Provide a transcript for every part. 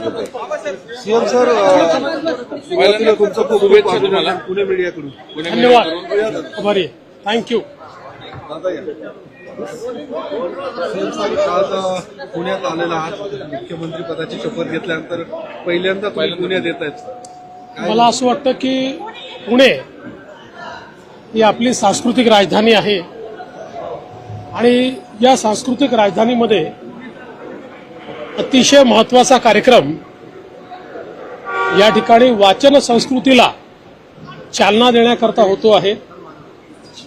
CM sir, सुरुवातीला तुमचं खूप शुभेच्छा तुम्हाला पुणे मीडियाकडून. धन्यवाद, आभारी, थँक्यू. सीएम सर, आज पुण्यात आलेला आहात, मुख्यमंत्री पदाची शपथ घेतल्यानंतर पहिल्यांदा तुम्ही पुण्यात येत आहेत. मला असं वाटतं की पुणे ही आपली सांस्कृतिक राजधानी आहे आणि या सांस्कृतिक राजधानीमध्ये अतिशय महत्वाचा कार्यक्रम या ठिकाणी वाचन संस्कृतीला चालना देण्याकरता होतो आहे.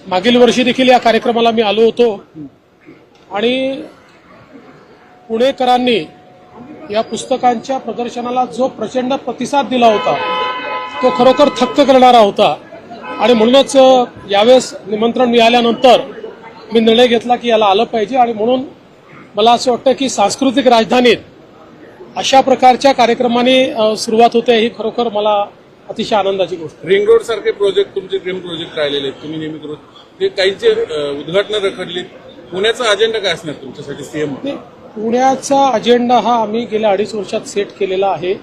मागील वर्षी देखील या कार्यक्रमाला मी आलो होतो आणि पुणेकरांनी या पुस्तकांच्या प्रदर्शनाला जो प्रचंड प्रतिसाद दिला होता तो खरोखर थक्क करणारा होता आणि म्हणूनच यावेळेस निमंत्रण मिळाल्यानंतर मी निर्णय घेतला की याला आलं पाहिजे आणि म्हणून मला असं वाटतं की सांस्कृतिक राजधानीत अशा प्रकारच्या कार्यक्रमाने सुरुवात होते ही खरोखर मला अतिशय आनंदाची गोष्ट. रिंग रोड सारखे प्रोजेक्ट तुमचे ड्रीम प्रोजेक्ट राहिलेले आहेत, तुम्ही नेहमी करू ते काहींचे उद्घाटन रखडलीत. पुण्याचा अजेंडा काय असणार तुमच्यासाठी सीएम? पुण्याचा अजेंडा हा आम्ही गेल्या 2.5 वर्षात सेट केलेला आहे.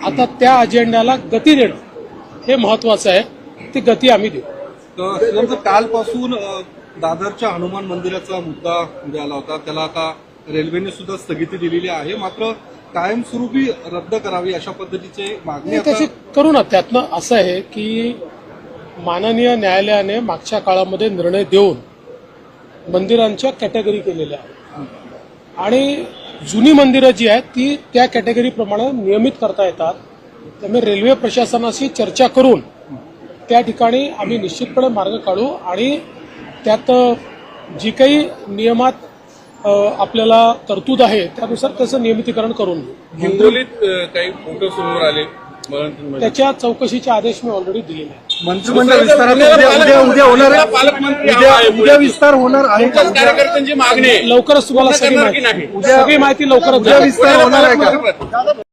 आता त्या अजेंड्याला गती देणं हे महत्वाचं आहे, ती गती आम्ही देऊ. तर कालपासून दादरच्या हनुमान मंदिराचा मुद्दा उद्या आला होता, त्याला आता रेल्वेने सुद्धा स्थगिती दिलेली आहे, मात्र कायमस्वरूपी रद्द करावी अशा पद्धतीचे मागणी त्याची करू ना. त्यातनं असं आहे की माननीय न्यायालयाने मागच्या काळामध्ये निर्णय देऊन मंदिरांच्या कॅटेगरी केलेल्या आहेत आणि जुनी मंदिरं जी आहेत ती त्या कॅटेगरीप्रमाणे नियमित करता येतात. त्यामुळे रेल्वे प्रशासनाशी चर्चा करून त्या ठिकाणी आम्ही निश्चितपणे मार्ग काढू आणि त्यात जी काही नियमात आपल्याला तरतूद आहे त्यानुसार त्याचं नियमितीकरण करून घेऊ. हिंगोलीत काही फोटो समोर आले, त्याच्या चौकशीचे आदेश मी ऑलरेडी दिलेले आहेत. मंत्रिमंडळ विस्तारात उद्या होणार आहे, पालकमंत्री उद्या विस्तार होणार आहे. कार्यकर्त्यांची मागणी लवकरच तुम्हाला सगळी माहिती लवकरच लवकरच विस्तार होणार आहे का?